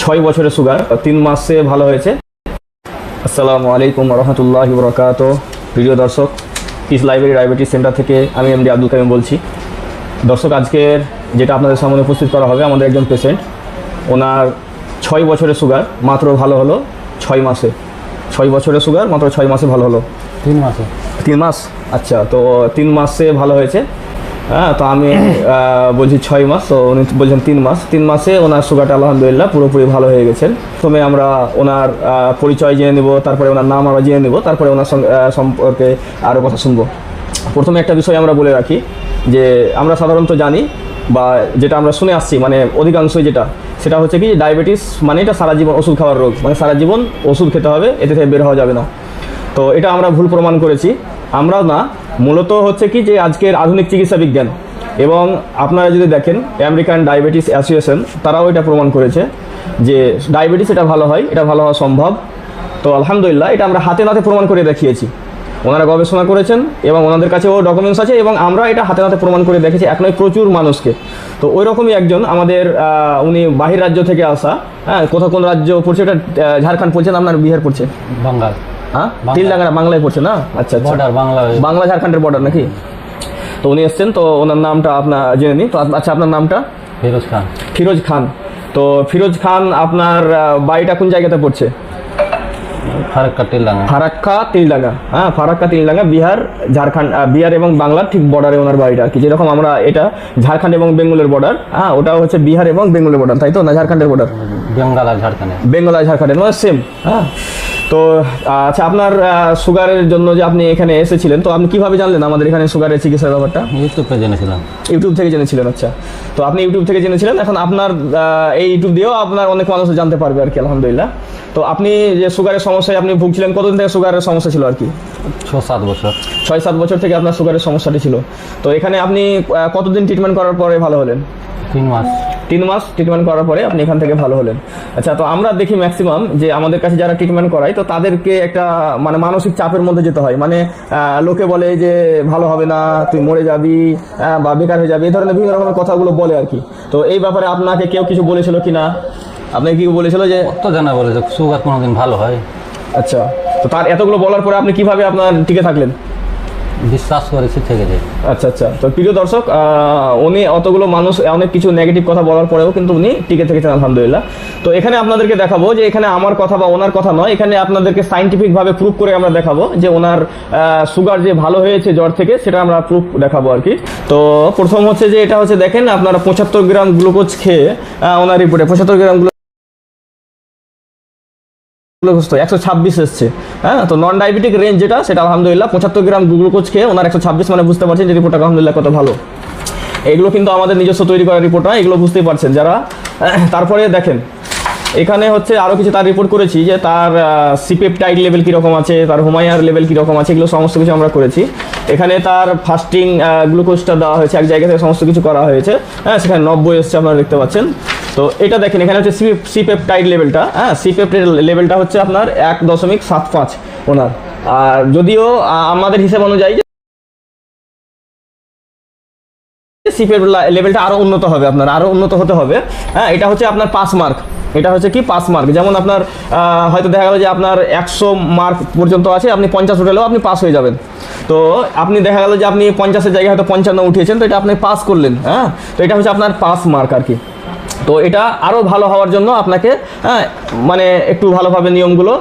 6 বছরের সুগার 3 মাসে ভালো হয়েছে। আসসালামু আলাইকুম রহমতুল্লাহি ওয়া বারাকাতুহু। প্রিয় দর্শক, পিস লাইব্রেরি ডায়াবেটিস সেন্টার থেকে আমি এমডি আব্দুল কাইম বলছি। দর্শক, আজকের যেটা আপনাদের সামনে উপস্থিত করা হবে, আমাদের একজন পেশেন্ট, ওনার 6 বছরের সুগার মাত্র ভালো হলো 6 মাসে। 6 বছরের সুগার মাত্র 6 মাসে ভালো হলো। 3 মাসে 3 মাস, আচ্ছা। তো 3 মাসে ভালো হয়েছে। হ্যাঁ, তো আমি বলছি 6 মাস, তো উনি বলছেন 3 মাস। 3 মাসে ওনার সুগারটা আলহামদুলিল্লাহ পুরোপুরি ভালো হয়ে গেছেন। প্রথমে আমরা ওনার পরিচয় জেনে নেব, তারপরে ওনার নাম আমরা জেনে নেব, তারপরে ওনার সম্পর্কে আরও কথা শুনবো। প্রথমে একটা বিষয় আমরা বলে রাখি যে আমরা সাধারণত জানি বা যেটা আমরা শুনে আসছি, মানে অধিকাংশই সেটা হচ্ছে কি, ডায়াবেটিস মানে এটা সারা জীবন ওষুধ খাওয়ার রোগ, মানে সারা জীবন ওষুধ খেতে হবে, এতে থেকে বের হওয়া যাবে না। তো এটা আমরা ভুল প্রমাণ করেছি। আমরা না, মূলত হচ্ছে কি যে আজকের আধুনিক চিকিৎসা বিজ্ঞান এবং আপনারা যদি দেখেন আমেরিকান ডায়াবেটিস অ্যাসোসিয়েশন, তারাও এটা প্রমাণ করেছে যে ডায়াবেটিস এটা ভালো হয়, এটা ভালো হওয়া সম্ভব। তো আলহামদুলিল্লাহ এটা আমরা হাতে নাতে প্রমাণ করে দেখিয়েছি। ওনারা গবেষণা করেছেন এবং ওনাদের কাছেও ডকুমেন্টস আছে, এবং আমরা এটা হাতে নাতে প্রমাণ করে দেখেছি এক নয় প্রচুর মানুষকে। তো ওই রকমই একজন আমাদের উনি বাহির রাজ্য থেকে আসা। হ্যাঁ, কোন রাজ্য পড়ছে? এটা ঝাড়খণ্ড পড়ছে না, আপনার বিহার পড়ছে? বাঙ্গাল। হ্যাঁ, তিলডাঙ্গা বাংলায় পড়ছে না? আচ্ছা, বর্ডার বাংলা ঝাড়খণ্ডের বর্ডার নাকি? তো উনি এসছেন, তো ওনার নামটা আপনার জেনে নিই। তো আচ্ছা, আপনার নামটা? ফিরোজ খান। ফিরোজ খান। তো ফিরোজ খান, আপনার বাড়িটা কোন জায়গাতে পড়ছে? ফারাক্কা তিলডাঙ্গা। হ্যাঁ, ফারাক্কা তিলডাঙ্গা, বিহার ঝাড়খণ্ড, বিহার এবং বাংলার ঠিক বর্ডারে ওনার বাড়িটা আর কি। যেরকম আমরা এটা ঝাড়খণ্ড এবং বেঙ্গলের বর্ডার, হ্যাঁ, ওটাও হচ্ছে বিহার এবং বেঙ্গলের বর্ডার, তাই তো? না, ঝাড়খণ্ডের বর্ডার? বেঙ্গল আর ঝাড়খণ্ডের মানে সেম। হ্যাঁ, তো আচ্ছা, আপনার সুগারের জন্য যে আপনি এখানে এসেছিলেন, তো আপনি কিভাবে জানলেন আমাদের এখানে সুগারের চিকিৎসার ব্যাপারটা? ইউটিউব থেকে জেনেছিলেন। আচ্ছা, তো আপনি ইউটিউব থেকে জেনেছিলেন। এখন আপনার এই ইউটিউব দিয়েও আপনার অনেক মানুষ জানতে পারবে আর কি, আলহামদুলিল্লাহ। তো আপনি যে সুগারের সমস্যায় আপনি ভুগছিলেন, কতদিন থেকে সুগারের সমস্যা ছিল আর কি? 6-7 বছর। 6-7 বছর থেকে আপনার সুগারের সমস্যাটি ছিল। তো এখানে আপনি কতদিন ট্রিটমেন্ট করার পরে ভালো হলেন? 3 মাস ট্রিটমেন্ট করার পরে আপনি এখান থেকে ভালো হলেন। আচ্ছা, তো আমরা দেখি ম্যাক্সিমাম যে আমাদের কাছে যারা ট্রিটমেন্ট করায়, তো তাদেরকে একটা মানে মানসিক চাপের মধ্যে যেতে হয়। মানে লোকে বলে যে ভালো হবে না, তুই মরে যাবি বা বেকার হয়ে যাবি, এই ধরনের বিভিন্ন রকমের কথাগুলো বলে আর কি। তো এই ব্যাপারে আপনাকে কেউ কিছু বলেছিল কি না? আপনাকে কি বলেছিল যে তো জানা বলে যে সুগার কোনোদিন ভালো হয়? আচ্ছা, তো তার এতগুলো বলার পরে আপনি কিভাবে আপনার টিকে থাকলেন? বিশ্বাস করেছি, থেকে যায়। আচ্ছা। তো প্রিয় দর্শক, উনি অতগুলো মানুষ অনেক কিছু নেগেটিভ কথা বলার পরেও কিন্তু উনি টিকে থেকেছেন, আলহামদুলিল্লাহ। তো এখানে আপনাদেরকে দেখাবো যে এখানে আমার কথা বা ওনার কথা নয়, এখানে আপনাদেরকে সাইন্টিফিকভাবে প্রুফ করে আমরা দেখাবো যে ওনার সুগার যে ভালো হয়েছে জ্বর থেকে, সেটা আমরা প্রুফ দেখাবো আর কি। তো প্রথম হচ্ছে যে এটা হচ্ছে, দেখেন আপনারা 75 গ্রাম গ্লুকোজ খেয়ে ওনার রিপোর্টে 75 গ্রাম 126 এসছে। হ্যাঁ, তো নন ডায়াবেটিক রেঞ্জ যেটা, সেটা আলহামদুলিল্লাহ 75 গ্রাম গ্লুকোজ খেয়ে ওনার 126, মানে বুঝতে পারছেন যে রিপোর্টটা আলহামদুলিল্লাহ কত ভালো। এগুলো কিন্তু আমাদের নিজস্ব তৈরি করা রিপোর্ট নয়, এগুলো বুঝতেই পারছেন যারা। তারপরে দেখেন এখানে হচ্ছে আরও কিছু তার রিপোর্ট করেছি, যে তার সিপেপটাইড লেভেল কীরকম আছে, তার হোমায়ার লেভেল কীরকম আছে, এগুলো সমস্ত কিছু আমরা করেছি। এখানে তার ফাস্টিং গ্লুকোজটা দেওয়া হয়েছে, এক জায়গা থেকে সমস্ত কিছু করা হয়েছে। হ্যাঁ, সেখানে 90 এসছে, আপনারা দেখতে পাচ্ছেন। তো এটা দেখেন, এখানে হচ্ছে সিপেপটাইড লেভেলটা। হ্যাঁ, সিপেপটাইড লেভেলটা হচ্ছে আপনার 1.75 ওনার। আর যদিও আমাদের হিসাব অনুযায়ী সিপের লেভেলটা আরো উন্নত হবে, আপনার আরো উন্নত হতে হবে। হ্যাঁ, এটা হচ্ছে আপনার পাস মার্ক। এটা হচ্ছে কি পাস মার্ক, যেমন আপনার হয়তো দেখা গেল যে আপনার 100 মার্ক পর্যন্ত আছে, আপনি 50 উঠেলেও আপনি পাস হয়ে যাবেন। তো আপনি দেখা গেল যে আপনি 50-এর জায়গায় হয়তো 55 উঠিয়েছেন, তো এটা আপনি পাস করলেন। হ্যাঁ, তো এটা হচ্ছে আপনার পাস মার্ক আর কি। তো এটা আরও ভালো হওয়ার জন্য আপনাকে মানে একটু ভালোভাবে নিয়মগুলো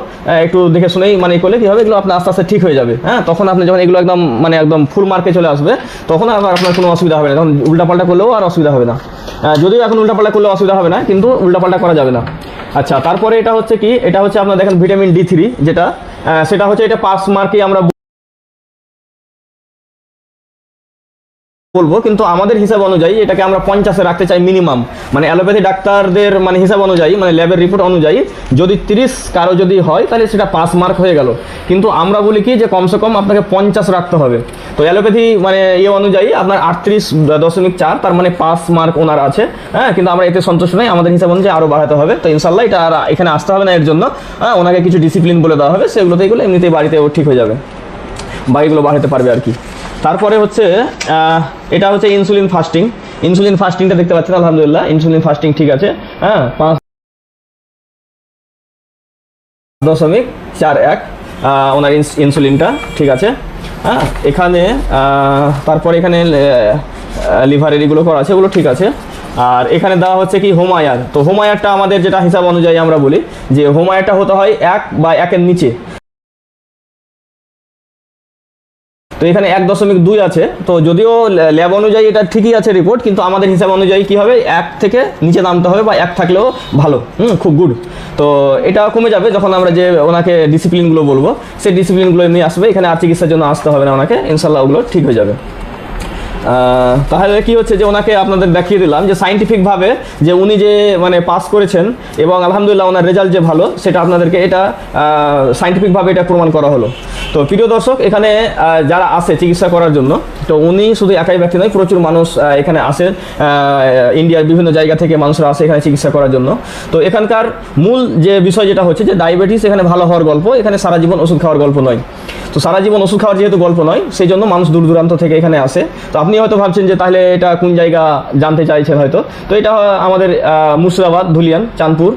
একটু দেখে শুনেই মানে করলে কী হবে, এগুলো আপনার আস্তে আস্তে ঠিক হয়ে যাবে। হ্যাঁ, তখন আপনি যখন এগুলো একদম ফুল মার্কে চলে আসবে, তখন আপনার কোনো অসুবিধা হবে না। তখন উল্টাপাল্টা করলেও আর অসুবিধা হবে না। যদিও এখন উল্টাপাল্টা করলেও অসুবিধা হবে না, কিন্তু উল্টাপাল্টা করা যাবে না। আচ্ছা, তারপরে এটা হচ্ছে কি, এটা হচ্ছে আপনার দেখেন ভিটামিন D3 যেটা, সেটা হচ্ছে এটা পাস মার্কে আমরা বলবো, কিন্তু আমাদের হিসাব অনুযায়ী এটাকে আমরা 50-এ রাখতে চাই মিনিমাম। মানে অ্যালোপ্যাথি ডাক্তারদের মানে হিসাব অনুযায়ী, মানে ল্যাবের রিপোর্ট অনুযায়ী যদি 30 কারো যদি হয়, তাহলে সেটা পাস মার্ক হয়ে গেল। কিন্তু আমরা বলি কি যে কমসে কম আপনাকে 50 রাখতে হবে। তো অ্যালোপ্যাথি মানে অনুযায়ী আপনার 38.4, তার মানে পাস মার্ক ওনার আছে। হ্যাঁ, কিন্তু আমরা এতে সন্তুষ্ট নই, আমাদের হিসাব অনুযায়ী আরও বাড়াতে হবে। তো ইনশাল্লাহ এটা আর এখানে আসতে হবে না এর জন্য। হ্যাঁ, ওনাকে কিছু ডিসিপ্লিন বলে দেওয়া হবে, সেগুলোতে এগুলো এমনিতেই বাড়িতে ঠিক হয়ে যাবে বা এগুলো বাড়াতে পারবে আর কি। তারপরে হচ্ছে এটা হচ্ছে ইনসুলিন ফাস্টিংটা দেখতে পাচ্ছেন, আলহামদুলিল্লাহ ইনসুলিন ফাস্টিং ঠিক আছে। হ্যাঁ, 5.41 ওনার ইনসুলিনটা ঠিক আছে। হ্যাঁ, এখানে তারপরে এখানে লিভারের এগুলো করা আছে, ওগুলো ঠিক আছে। আর এখানে দেওয়া হচ্ছে কি হোমায়ার। তো হোমায়ারটা আমাদের যেটা হিসাব অনুযায়ী আমরা বলি যে হোমায়ারটা হতে হয় 1 বা 1-এর নিচে। তো এখানে 1.2 আছে। তো যদিও ল্যাব অনুযায়ী এটা ঠিকই আছে রিপোর্ট, কিন্তু আমাদের হিসাব অনুযায়ী কি হবে 1 থেকে নিচে নামতে হবে, বা 1 থাকলেও ভালো, খুব গুড। তো এটা কমে যাবে যখন আমরা যে ওনাকে ডিসিপ্লিনগুলো বলবো, সেই ডিসিপ্লিনগুলো এমনি আসবে। এখানে আর চিকিৎসার জন্য আসতে হবে না ওনাকে, ইনশাল্লাহ ওগুলো ঠিক হয়ে যাবে। তাহলে কি হচ্ছে যে ওনাকে আপনাদের দেখিয়ে দিলাম যে সাইন্টিফিকভাবে যে উনি যে মানে পাস করেছেন এবং আলহামদুলিল্লাহ ওনার রেজাল্ট যে ভালো, সেটা আপনাদেরকে এটা সাইন্টিফিকভাবে এটা প্রমাণ করা হলো। তো প্রিয় দর্শক, এখানে যারা আসে চিকিৎসা করার জন্য, তো উনি শুধু একাই ব্যক্তি নয়, প্রচুর মানুষ এখানে আসে, ইন্ডিয়ার বিভিন্ন জায়গা থেকে মানুষরা আসে এখানে চিকিৎসা করার জন্য। তো এখানকার মূল যে বিষয় যেটা হচ্ছে যে ডায়াবেটিস এখানে ভালো হওয়ার গল্প, এখানে সারা জীবন ওষুধ খাওয়ার গল্প নয়। তো সারা জীবন ওষুধ খাওয়ার যেহেতু গল্প নয়, সেই জন্য মানুষ দূর দূরান্ত থেকে এখানে আসে। তো আপনি হয়তো ভাবছেন যে তাহলে এটা কোন জায়গা জানতে চাইছেন হয়তো। তো এটা আমাদের মুর্শিদাবাদ, ধুলিয়ান, চাঁদপুর।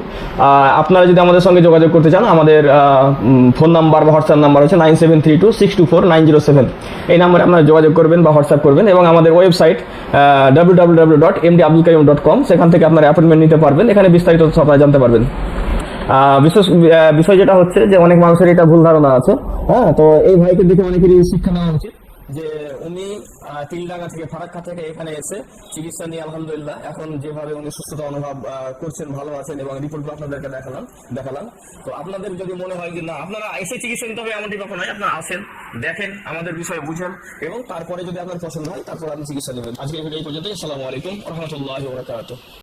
আপনারা যদি আমাদের সঙ্গে যোগাযোগ করতে চান, আমাদের ফোন নাম্বার বা হোয়াটসঅ্যাপ নাম্বার হচ্ছে 9732624907। এই নাম্বারে আপনারা যোগাযোগ করবেন বা হোয়াটসঅ্যাপ করবেন। এবং আমাদের ওয়েবসাইট www.mdabdulkarim.com, সেখান থেকে আপনারা অ্যাপয়েন্টমেন্ট নিতে পারবেন। এখানে বিস্তারিত তথ্য আপনারা জানতে পারবেন। বিশেষ বিষয় যেটা হচ্ছে যে অনেক মানুষের এটা ভুল ধারণা আছে। হ্যাঁ, তো এই ভাইকে দেখে অনেকেরই শিক্ষা নেওয়া উচিত যে উনি তিলডাঙ্গা থেকে, ফারাক্কা থেকে এখানে এসে চিকিৎসা নিয়ে আলহামদুলিল্লাহ এখন যেভাবে উনি সুস্থতা অনুভব করছেন, ভালো আছেন, এবং রিপোর্টগুলো আপনাদেরকে দেখালাম। তো আপনাদের যদি মনে হয় যে না আপনারা এসে চিকিৎসা নিতে হবে, এমনটি ব্যাপার নয়। আপনারা আসেন, দেখেন, আমাদের বিষয়ে বুঝেন, এবং তারপরে যদি আপনার পছন্দ হয় তারপর আপনি চিকিৎসা নেবেন। আজকে এই ভিডিও পর্যন্ত। আসসালামু আলাইকুম ওয়া রাহমাতুল্লাহি ওয়া বারাকাতুহু।